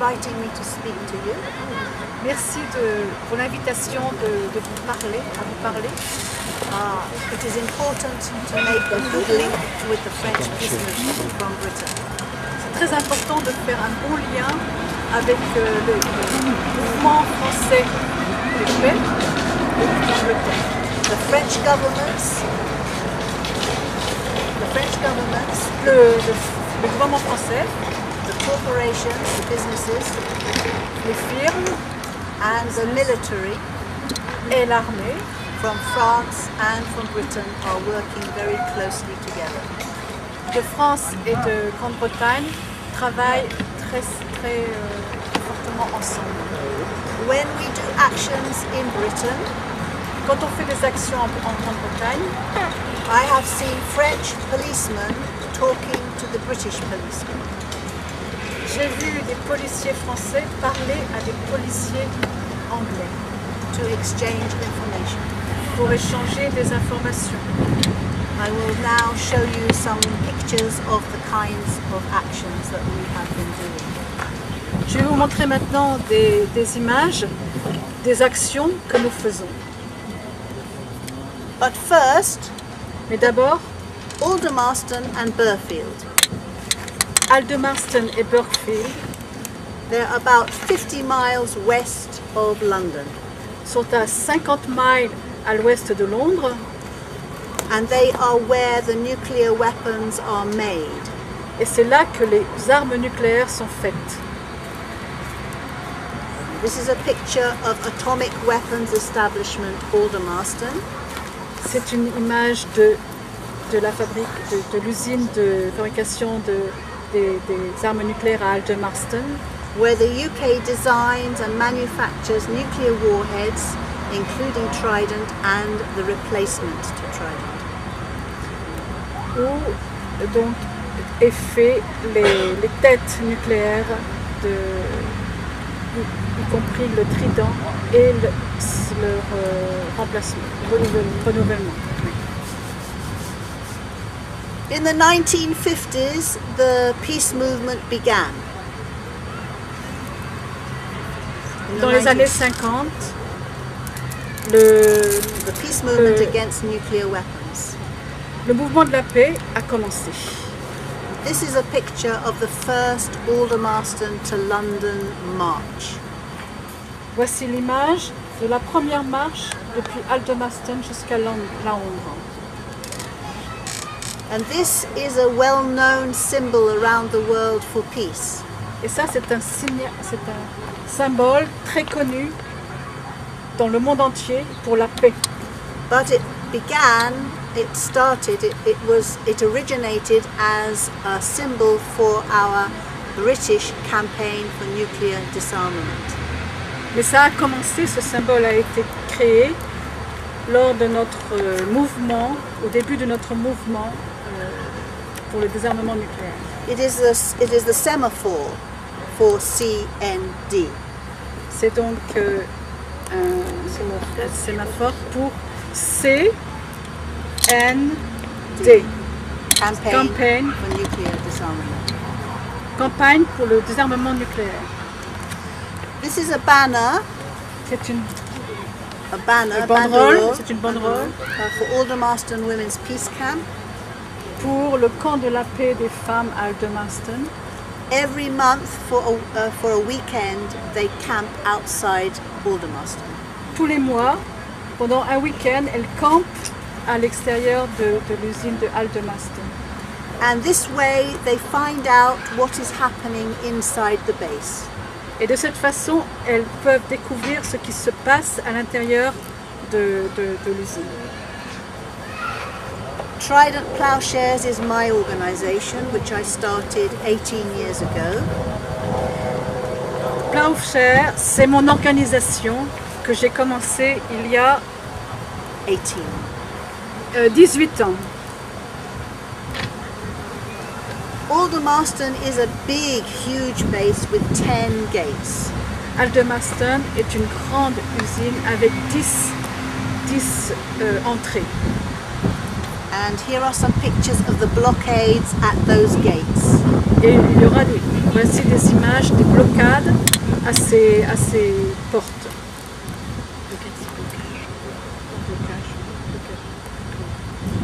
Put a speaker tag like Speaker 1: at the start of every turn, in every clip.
Speaker 1: inviting me to speak to you.
Speaker 2: Merci pour l'invitation de vous parler, à vous parler.
Speaker 1: It is important to make a good link with the French peace movement from Britain.
Speaker 2: C'est très important de faire un bon lien avec le mouvement français de paix d'Angleterre.
Speaker 1: The French governments,
Speaker 2: Le gouvernement français,
Speaker 1: the corporations, the businesses,
Speaker 2: les firmes
Speaker 1: and the military
Speaker 2: et l'armée
Speaker 1: from France and from Britain are working very closely together.
Speaker 2: de France et de Grande-Bretagne travaillent très fortement ensemble.
Speaker 1: When we do actions in Britain,
Speaker 2: Quand on fait des actions en Grande-Bretagne,
Speaker 1: I have seen French policemen talking to the British policemen.
Speaker 2: j'ai vu des policiers français parler à des policiers anglais
Speaker 1: To exchange information.
Speaker 2: pour échanger des informations.
Speaker 1: I will now show you some pictures of the kinds of actions that we have been doing.
Speaker 2: Je vais vous montrer maintenant des images, des actions que nous faisons.
Speaker 1: But first,
Speaker 2: Mais d'abord,
Speaker 1: Aldermaston and Burfield.
Speaker 2: Aldermaston et Burghfield
Speaker 1: They're about 50 miles west of London,
Speaker 2: sont à 50 miles à l'ouest de Londres
Speaker 1: and they are where the nuclear weapons are made.
Speaker 2: et c'est là que les armes nucléaires sont faites.
Speaker 1: This is a picture of Atomic Weapons Establishment Aldermaston.
Speaker 2: C'est une image de la fabrique, de l'usine de fabrication des armes nucléaires à Aldermaston,
Speaker 1: where the UK designs and manufactures nuclear warheads, including Trident and the replacement to Trident.
Speaker 2: où donc est fait les têtes nucléaires, y compris le Trident et leur remplacement, renouvellement.
Speaker 1: In the 1950s, the peace movement began. In the
Speaker 2: Dans les
Speaker 1: 90s,
Speaker 2: années 50, le
Speaker 1: peace movement against nuclear weapons.
Speaker 2: mouvement de la paix a commencé.
Speaker 1: This is a picture of the first Aldermaston to London march.
Speaker 2: Voici l'image de la première marche depuis Aldermaston jusqu'à Londres.
Speaker 1: And this is a well-known symbol around the world for peace.
Speaker 2: Et ça, c'est un symbole très connu dans le monde entier pour la paix.
Speaker 1: But it originated as a symbol for our British campaign for nuclear disarmament.
Speaker 2: Mais ça a commencé, ce symbole a été créé lors de notre mouvement, au début de notre mouvement pour le désarmement nucléaire.
Speaker 1: It is the semaphore for CND.
Speaker 2: C'est donc un sémaphore pour CND,
Speaker 1: Campaign for nuclear disarmament.
Speaker 2: campagne pour le désarmement nucléaire.
Speaker 1: This is a banner.
Speaker 2: C'est une
Speaker 1: banderole.
Speaker 2: banderole, c'est une banderole
Speaker 1: for Aldermaston Women's Peace Camp.
Speaker 2: pour le camp de la paix des femmes à Aldermaston.
Speaker 1: Every month for a weekend, they camp outside Aldermaston.
Speaker 2: Tous les mois, pendant un week-end, elles campent à l'extérieur de l'usine de Aldermaston.
Speaker 1: And this way, they find out what is happening inside the base.
Speaker 2: Et de cette façon, elles peuvent découvrir ce qui se passe à l'intérieur de l'usine.
Speaker 1: Trident Ploughshares is my organisation, which I started 18 years ago.
Speaker 2: Ploughshare, c'est mon organisation que j'ai commencée il y a 18 ans.
Speaker 1: Aldermaston is a big, huge base with 10 gates.
Speaker 2: Aldermaston est une grande usine avec 10 entrées.
Speaker 1: And here are some pictures of the blockades at those gates.
Speaker 2: Et il y aura voici des images, des blocades à ces portes.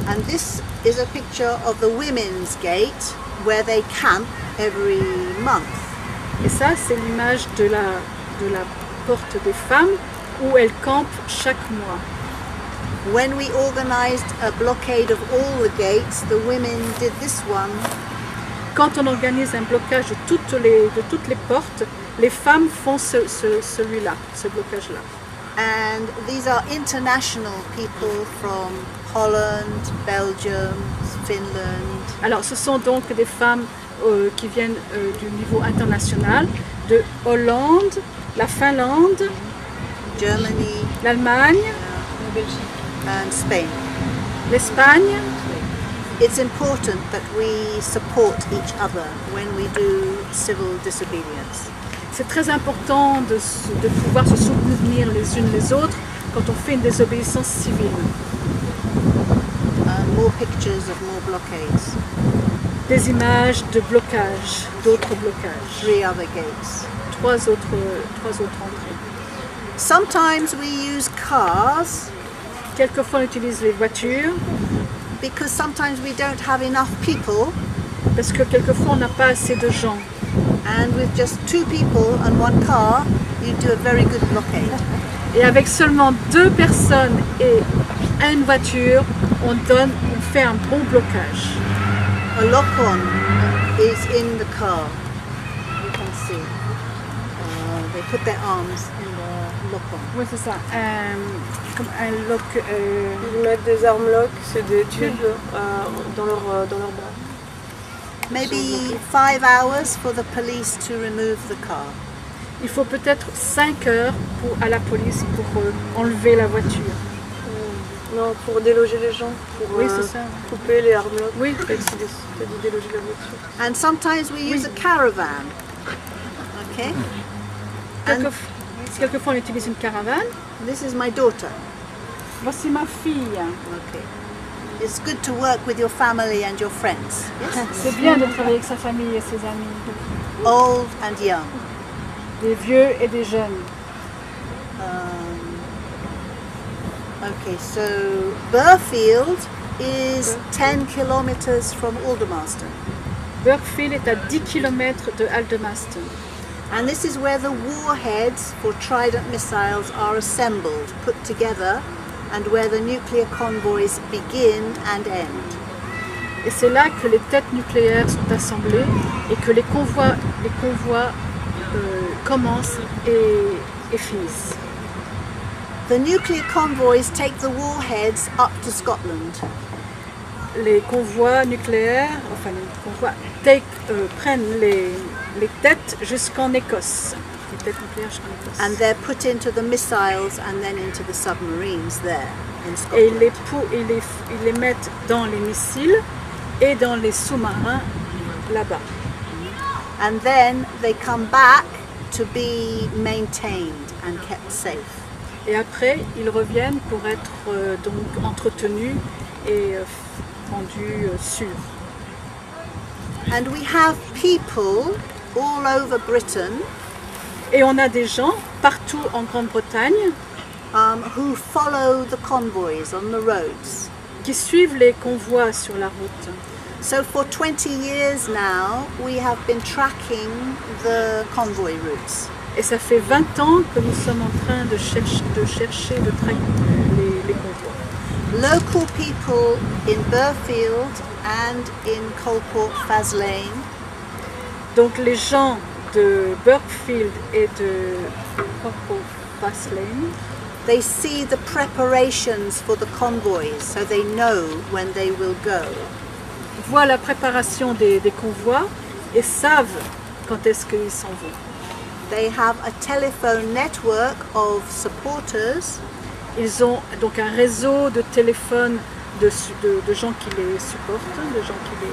Speaker 1: And this is a picture of the women's gate where they camp every month.
Speaker 2: Et ça, c'est l'image de la porte des femmes où elles campent chaque mois.
Speaker 1: When we organized a blockade of all the gates, the women did this one.
Speaker 2: Quand on organise un blocage de toutes les portes, les femmes font celui-là, ce blocage-là.
Speaker 1: And these are international people from Holland, Belgium, Finland.
Speaker 2: Alors, ce sont donc des femmes qui viennent du niveau international, de Hollande, la Finlande,
Speaker 1: Germany,
Speaker 2: l'Allemagne,
Speaker 1: and Spain.
Speaker 2: l'Espagne.
Speaker 1: It's important that we support each other when we do civil disobedience.
Speaker 2: C'est très important de pouvoir se soutenir les unes les autres quand on fait une désobéissance civile.
Speaker 1: More pictures of more blockades.
Speaker 2: Des images de blocage, d'autres blocages.
Speaker 1: 3 other gates.
Speaker 2: Trois autres entrées.
Speaker 1: Sometimes we use cars
Speaker 2: Quelquefois on utilise les voitures
Speaker 1: because sometimes we don't have enough people,
Speaker 2: parce que quelquefois on n'a pas assez de gens.
Speaker 1: and with just 2 people and 1 car, you do a very good blockade.
Speaker 2: Et avec seulement 2 personnes et une voiture, on fait un bon blocage.
Speaker 1: A lock-on is in the car. You can see. They put their arms in the lock-on.
Speaker 2: Oui, c'est ça. Comme un lock.
Speaker 3: Ils mettent des armlocks, c'est des tubes dans leurs bras.
Speaker 1: Maybe 5 hours for the police to remove the car.
Speaker 2: Il faut peut-être 5 heures à la police pour enlever la voiture.
Speaker 3: Non, pour déloger les gens, pour
Speaker 2: Oui, c'est ça.
Speaker 3: couper les armlocks.
Speaker 2: Oui,
Speaker 3: T'as dit déloger la voiture.
Speaker 1: And sometimes we use a caravan. Okay? And
Speaker 2: quelquefois on utilise une caravane.
Speaker 1: this is my daughter.
Speaker 2: Voici ma fille.
Speaker 1: Okay. It's good to work with your family and your friends. Yes?
Speaker 2: C'est bien de travailler avec sa famille et ses amis,
Speaker 1: Old and young.
Speaker 2: des vieux et des jeunes.
Speaker 1: Okay, so Burfield is 10 kilometers from Aldermaston.
Speaker 2: Burkfield est à 10 km de Aldermaston.
Speaker 1: And this is where the warheads for Trident missiles are assembled, put together, and where the nuclear convoys begin and end.
Speaker 2: Et c'est là que les têtes nucléaires sont assemblées et que les convois commencent et finissent.
Speaker 1: The nuclear convoys take the warheads up to Scotland.
Speaker 2: Les convois nucléaires, enfin les convois prennent les têtes jusqu'en Écosse. Les têtes nucléaires jusqu'en Écosse.
Speaker 1: And they're put into the missiles and then into the submarines there in
Speaker 2: Et
Speaker 1: Scotland.
Speaker 2: ils les mettent dans les missiles et dans les sous-marins là-bas.
Speaker 1: And then they come back to be maintained and kept safe.
Speaker 2: Et après, ils reviennent pour être donc entretenus et rendus sûrs.
Speaker 1: And we have people all over Britain
Speaker 2: Et on a des gens partout en Grande-Bretagne
Speaker 1: who follow the convoys on the roads.
Speaker 2: qui suivent les convois sur la route.
Speaker 1: So for 20 years now, we have been tracking the convoy routes.
Speaker 2: Et ça fait 20 ans que nous sommes en train de chercher, de traquer les convois.
Speaker 1: Local people in Burfield and in Coalport Faslane
Speaker 2: Donc les gens de Burkfield et de Coalport Faslane,
Speaker 1: they see the preparations for the convoys, so they know when they will go.
Speaker 2: voient la préparation des convois et savent quand est-ce qu'ils s'en vont.
Speaker 1: They have a telephone network of supporters,
Speaker 2: Ils ont donc un réseau de téléphones de gens qui les supportent, de gens qui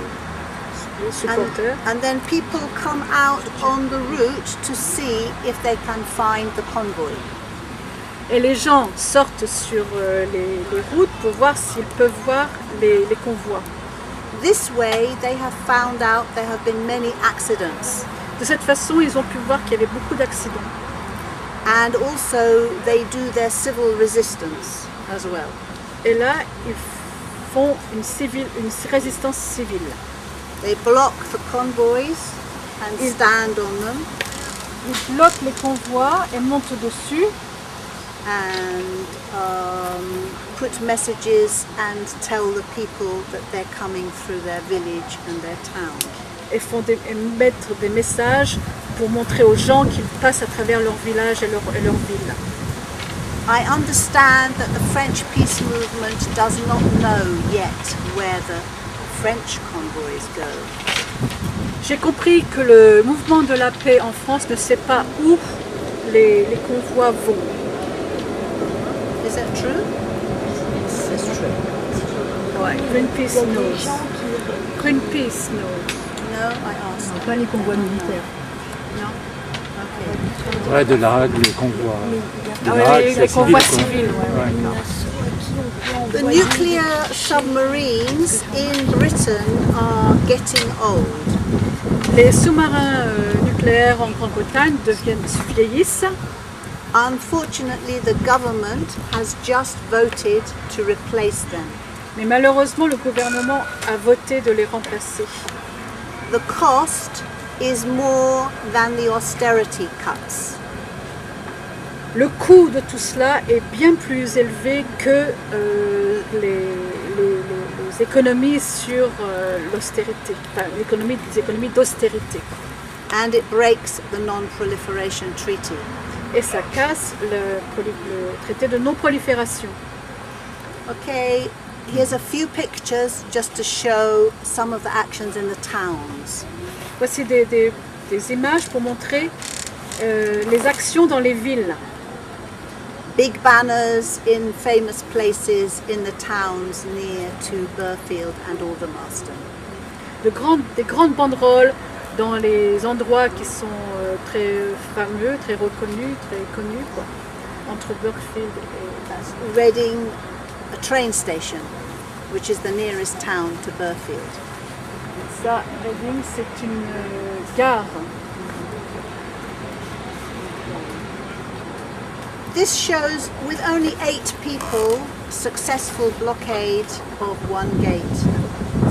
Speaker 2: les supporteurs.
Speaker 1: and then people come out on the route to see if they can find the convoy.
Speaker 2: Et les gens sortent sur les routes pour voir s'ils peuvent voir les convois.
Speaker 1: This way they have found out there have been many accidents,
Speaker 2: De cette façon, ils ont pu voir qu'il y avait beaucoup d'accidents.
Speaker 1: and also they do their civil resistance as well.
Speaker 2: Et là, ils font une résistance civile.
Speaker 1: They block the convoys and
Speaker 2: Ils-
Speaker 1: stand on them
Speaker 2: Ils bloquent les convois et montent dessus
Speaker 1: and put messages and tell the people that they're coming through their village and their town.
Speaker 2: et mettre des messages pour montrer aux gens qu'ils passent à travers leur village et leur ville.
Speaker 1: I understand that the French peace movement does not know yet where the French convoys go.
Speaker 2: J'ai compris que le mouvement de la paix en France ne sait pas où les convois vont.
Speaker 1: Is that true? It's true.
Speaker 2: Ouais, Greenpeace knows. Greenpeace knows.
Speaker 1: No, I asked.
Speaker 4: Pas les convois militaires.
Speaker 2: Non.
Speaker 1: Okay.
Speaker 5: Ouais, de la Hague, les convois. De
Speaker 2: Ah
Speaker 5: la Hague,
Speaker 2: oui,
Speaker 5: c'est
Speaker 2: les convois
Speaker 5: civil, quoi.
Speaker 2: civils. Ouais,
Speaker 5: Ouais.
Speaker 2: d'accord.
Speaker 1: The nuclear submarines in Britain are getting old.
Speaker 2: Les sous-marins nucléaires en Grande-Bretagne vieillissent.
Speaker 1: Unfortunately, the government has just voted to replace them.
Speaker 2: Mais malheureusement, le gouvernement a voté de les remplacer.
Speaker 1: The cost is more than the austerity cuts.
Speaker 2: Le coût de tout cela est bien plus élevé que les économies sur l'austérité, enfin les économies d'austérité.
Speaker 1: And it breaks the Non-Proliferation Treaty.
Speaker 2: Et ça casse le traité de non-prolifération.
Speaker 1: Okay, here's a few pictures just to show some of the actions in the towns.
Speaker 2: Voici des images pour montrer les actions dans les villes.
Speaker 1: Big banners in famous places in the towns near to Burfield and Aldermaston.
Speaker 2: Des grandes banderoles dans les endroits qui sont très fameux, très reconnus, très connus, quoi, entre Burfield et
Speaker 1: Reading, a train station, which is the nearest town to Burfield.
Speaker 2: ça. Reading, c'est une gare.
Speaker 1: This shows, with only 8 people, successful blockade of one gate.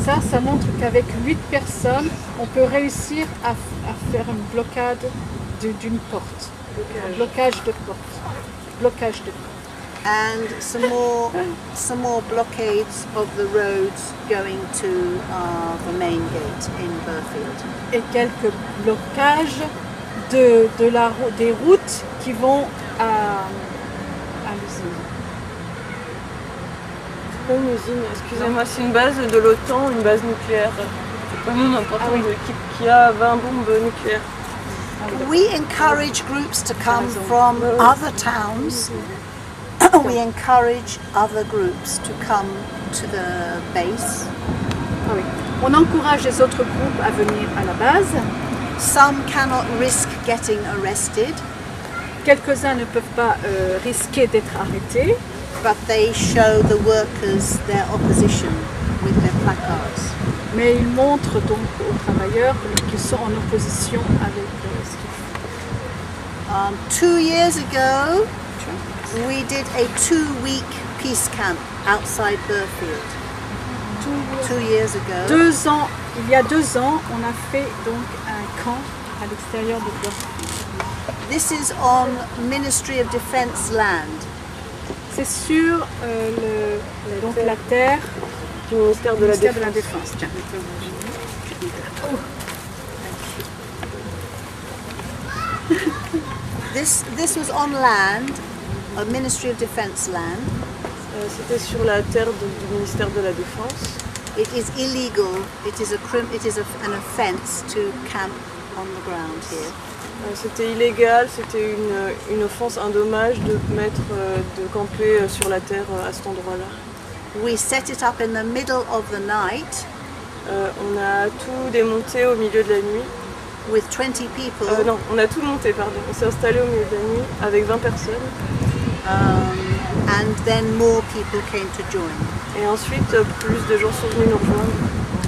Speaker 2: Ça montre qu'avec 8 personnes, on peut réussir à faire une blocade d'une porte. Un blocage de porte. Blocage de porte.
Speaker 1: And some more blockades of the roads going to the main gate in Burfield.
Speaker 2: Et quelques blocages des routes qui vont à l'usine.
Speaker 3: C'est pas une usine, excusez-moi, c'est une base de l'OTAN, une base nucléaire. C'est pas n'importe
Speaker 2: Ah oui.
Speaker 3: qui a 20 bombes nucléaires.
Speaker 1: We encourage groups to come from other towns. We encourage other groups to come to the base.
Speaker 2: Ah oui. On encourage les autres groupes à venir à la base.
Speaker 1: Some cannot risk getting arrested,
Speaker 2: Quelques-uns ne peuvent pas risquer d'être arrêtés,
Speaker 1: but they show the workers their opposition with their placards.
Speaker 2: mais ils montrent donc aux travailleurs qu'ils sont en opposition avec ce qu'ils font.
Speaker 1: 2 years ago, we did a 2-week peace camp outside Burfield. 2 years ago.
Speaker 2: Il y a 2 ans, on a fait donc un camp à l'extérieur de Burfield.
Speaker 1: This is on Ministry of Defence land.
Speaker 2: C'est sur donc la terre
Speaker 3: Du ministère de la
Speaker 2: ministère de la
Speaker 3: Défense.
Speaker 2: Défense. Tiens.
Speaker 1: This was on land, a Ministry of Defence land.
Speaker 3: C'était sur la terre du ministère de la Défense.
Speaker 1: It is illegal. It is an offence to camp on the ground here.
Speaker 3: C'était illégal, c'était une offense, un dommage de camper sur la terre à cet endroit-là.
Speaker 1: We set it up in the middle of the night
Speaker 3: On a tout démonté au milieu de la nuit.
Speaker 1: with 20 people,
Speaker 3: Non, on a tout monté, pardon. On s'est installé au milieu de la nuit avec 20 personnes.
Speaker 1: and then more people came to join.
Speaker 3: Et ensuite, plus de gens sont venus nous rejoindre.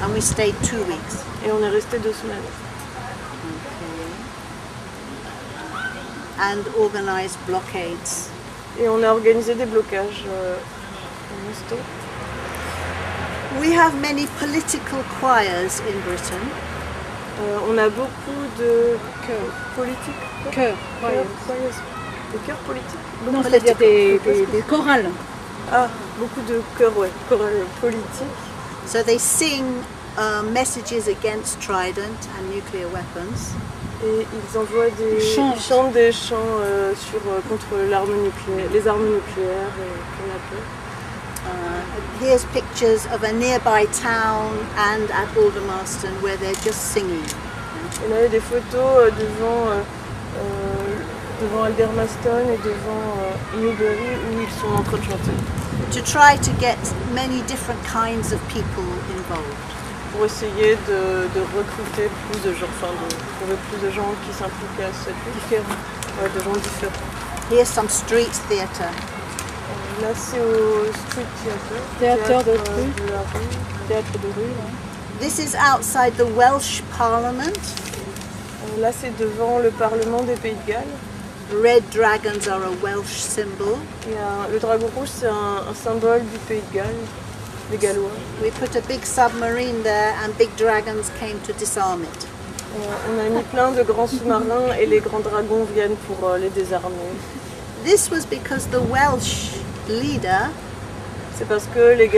Speaker 1: And we stayed 2 weeks.
Speaker 3: Et on est resté 2 semaines.
Speaker 1: And organized blockades.
Speaker 3: Et on a organisé des blocages non-stop.
Speaker 1: We have many political choirs in Britain.
Speaker 3: On a beaucoup de chœurs politiques.
Speaker 2: Chœur,
Speaker 3: Des chœurs politiques.
Speaker 2: non, c'est-à-dire des chorales.
Speaker 3: Ah, beaucoup de chœurs, ouais, chorales politiques.
Speaker 1: So they sing messages against Trident and nuclear weapons.
Speaker 3: Et ils envoient des
Speaker 2: Ils
Speaker 3: chantent des chants contre les armes nucléaires et pour la paix.
Speaker 1: Here's pictures of a nearby town and at Aldermaston where they're just singing.
Speaker 3: Et là, il y a des photos devant Aldermaston et devant Newbury où ils sont en train de chanter.
Speaker 1: To try to get many different kinds of people involved.
Speaker 3: Pour essayer de recruter plus de gens, enfin de trouver plus de gens qui s'impliquent à cette lutte. Ouais, de gens différents.
Speaker 1: Here's some street theatre.
Speaker 3: Là, c'est au Street Theatre.
Speaker 2: Théâtre de rue.
Speaker 3: De la rue.
Speaker 2: Théâtre de rue. Ouais.
Speaker 1: This is outside the Welsh Parliament.
Speaker 3: Là, c'est devant le Parlement des Pays de Galles.
Speaker 1: Red dragons are a Welsh symbol.
Speaker 3: Le dragon rouge, c'est un symbole du Pays de Galles, des Gallois.
Speaker 1: We put a big submarine there and big dragons came to disarm it.
Speaker 3: On a mis plein de grands sous-marins et les grands dragons viennent pour les désarmer.
Speaker 1: This was because the Welsh leader
Speaker 3: C'est parce que les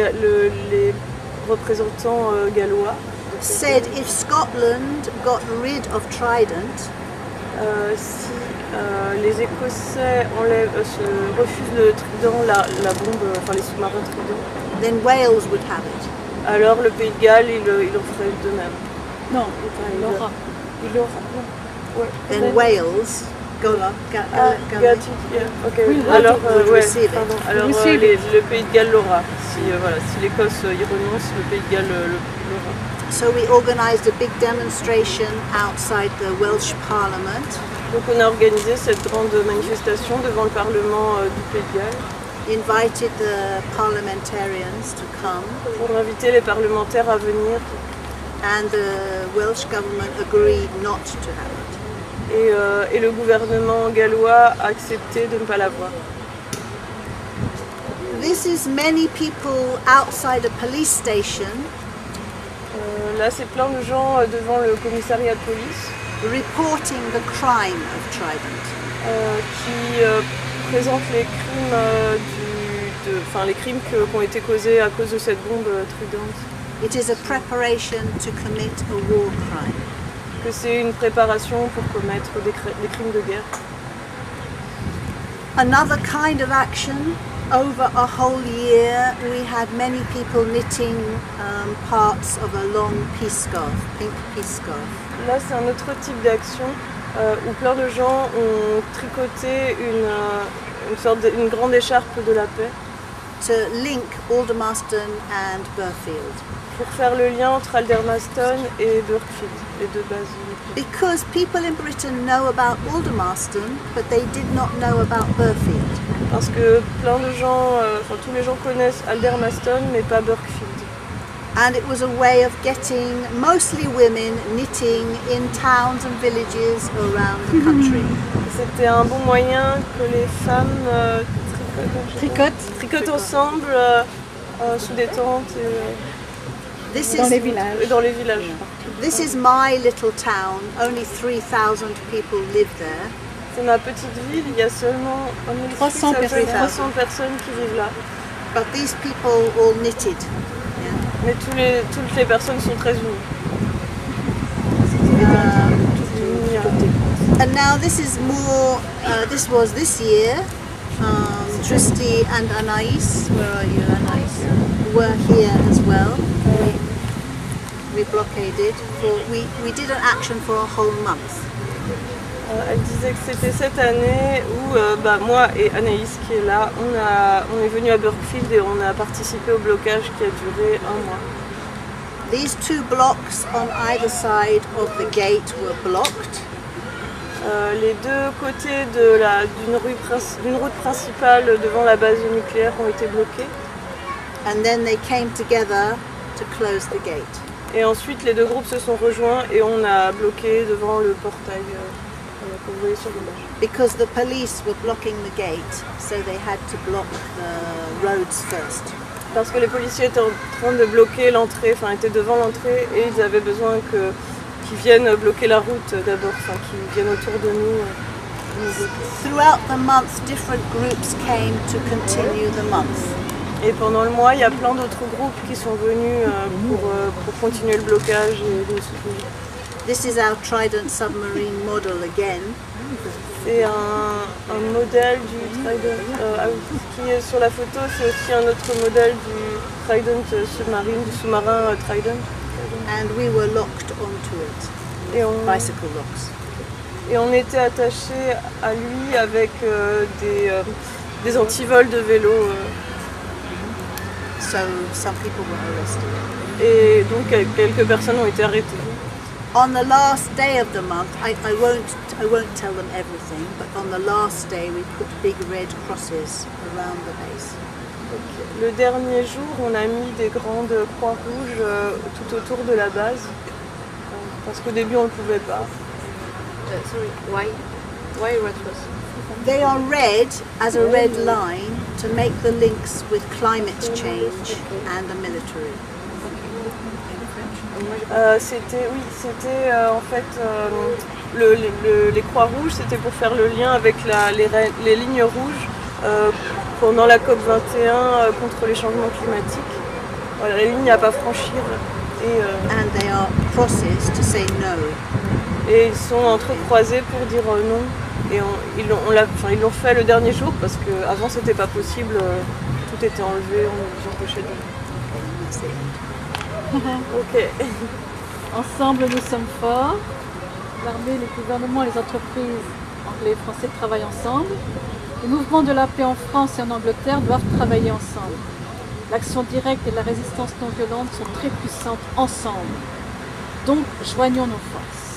Speaker 3: représentants gallois
Speaker 1: said if Scotland got rid of Trident,
Speaker 3: si les Écossais refusent le trident, la bombe, enfin les sous-marins trident,
Speaker 1: then Wales would have it.
Speaker 3: alors le Pays de Galles, il en ferait de même.
Speaker 2: Non, il aura.
Speaker 3: Il aura, non. Ouais.
Speaker 1: Then Wales,
Speaker 3: Got it, yeah. Okay.
Speaker 2: Oui,
Speaker 3: Alors,
Speaker 1: would
Speaker 3: ouais,
Speaker 1: receive it.
Speaker 3: pardon. Alors
Speaker 2: Receive it.
Speaker 3: le Pays de Galles l'aura. Si l'Écosse y renonce, le Pays de Galles l'aura.
Speaker 1: So we organised a big demonstration outside the Welsh Parliament.
Speaker 3: Donc on a organisé cette grande manifestation devant le Parlement du Pays de Galles
Speaker 1: Invited the parliamentarians to come,
Speaker 3: pour inviter les parlementaires à venir.
Speaker 1: and the Welsh government agreed not to have it.
Speaker 3: Et le gouvernement gallois a accepté de ne pas l'avoir.
Speaker 1: This is many people outside a police station
Speaker 3: Là, c'est plein de gens devant le commissariat de police
Speaker 1: reporting the crime of Trident.
Speaker 3: qui présentent les crimes, les crimes qui ont été causés à cause de cette bombe Trident.
Speaker 1: It is a preparation to commit a war crime.
Speaker 3: Que c'est une préparation pour commettre des crimes de guerre.
Speaker 1: Another kind of action, over a whole year we had many people knitting parts of a long peace scarf, pink peace scarf.
Speaker 3: Là, c'est un autre type d'action où plein de gens ont tricoté une grande écharpe de la paix
Speaker 1: To link Aldermaston and Burfield.
Speaker 3: pour faire le lien entre Aldermaston et Burkfield, les deux bases nucléaires.
Speaker 1: Because people in Britain know about Aldermaston, but they did not know about Burfield.
Speaker 3: Parce que plein de gens, tous les gens connaissent Aldermaston mais pas Burkfield.
Speaker 1: And it was a way of getting mostly women knitting in towns and villages around the country.
Speaker 3: C'était un bon moyen que les femmes tricotent ensemble sous des tentes
Speaker 1: This
Speaker 2: Dans
Speaker 1: is
Speaker 2: les villages.
Speaker 3: et dans les villages.
Speaker 1: This is my little town. Only 3,000 people live there.
Speaker 3: C'est ma petite ville, il y a seulement
Speaker 2: 300
Speaker 3: 300 personnes qui vivent là.
Speaker 1: But these people all knitted.
Speaker 3: Mais toutes les personnes sont très unies.
Speaker 1: And now this is more. This was this year. Tristy and Anais, where are you, Anais? Were here as well. We blockaded. We did an action for a whole month.
Speaker 3: Elle disait que c'était cette année où moi et Anaïs qui est là, on est venu à Burkfield et on a participé au blocage qui a duré 1 mois.
Speaker 1: These 2 blocks on either side of the gate were blocked.
Speaker 3: Les deux côtés d'une route principale devant la base nucléaire ont été bloqués.
Speaker 1: And then they came together to close the gate.
Speaker 3: Et ensuite, les deux groupes se sont rejoints et on a bloqué devant le portail que vous voyez sur l'image.
Speaker 1: Because the police were blocking the gate, so they had to block the roads first.
Speaker 3: Parce que les policiers étaient en train de bloquer l'entrée, enfin étaient devant l'entrée et ils avaient besoin qu'ils viennent bloquer la route d'abord, enfin qu'ils viennent autour de nous.
Speaker 1: Throughout the month, different groups came to continue the month.
Speaker 3: Et pendant le mois, il y a plein d'autres groupes qui sont venus pour continuer le blocage et nous soutenir.
Speaker 1: This is our Trident submarine model again.
Speaker 3: C'est un modèle du Trident qui est sur la photo, c'est aussi un autre modèle du Trident submarine, du sous-marin Trident.
Speaker 1: And we were locked onto it,
Speaker 3: Et
Speaker 1: bicycle locks.
Speaker 3: on était attachés à lui avec des antivols de vélo.
Speaker 1: So some people were arrested.
Speaker 3: Et donc quelques personnes ont été arrêtées.
Speaker 1: On the last day of the month, I won't tell them everything, but on the last day we put big red crosses around the base.
Speaker 3: Le dernier jour, on a mis des grandes croix rouges tout autour de la base, parce qu'au début on ne pouvait pas.
Speaker 2: Sorry, why? Why red cross?
Speaker 1: They are red as a red line to make the links with climate change and the military.
Speaker 3: C'était en fait les croix rouges, c'était pour faire le lien avec les lignes rouges pendant la COP 21 contre les changements climatiques. Voilà, les lignes à pas franchir.
Speaker 1: And they are crosses to say no.
Speaker 3: Et ils sont entrecroisés pour dire non. Et ils l'ont fait le dernier jour parce qu'avant c'était pas possible, tout était enlevé, on nous empêchait de. Ok.
Speaker 2: Ensemble, nous sommes forts. L'armée, les gouvernements et les entreprises anglais et français travaillent ensemble. Les mouvements de la paix en France et en Angleterre doivent travailler ensemble. L'action directe et la résistance non violente sont très puissantes ensemble. Donc, joignons nos forces.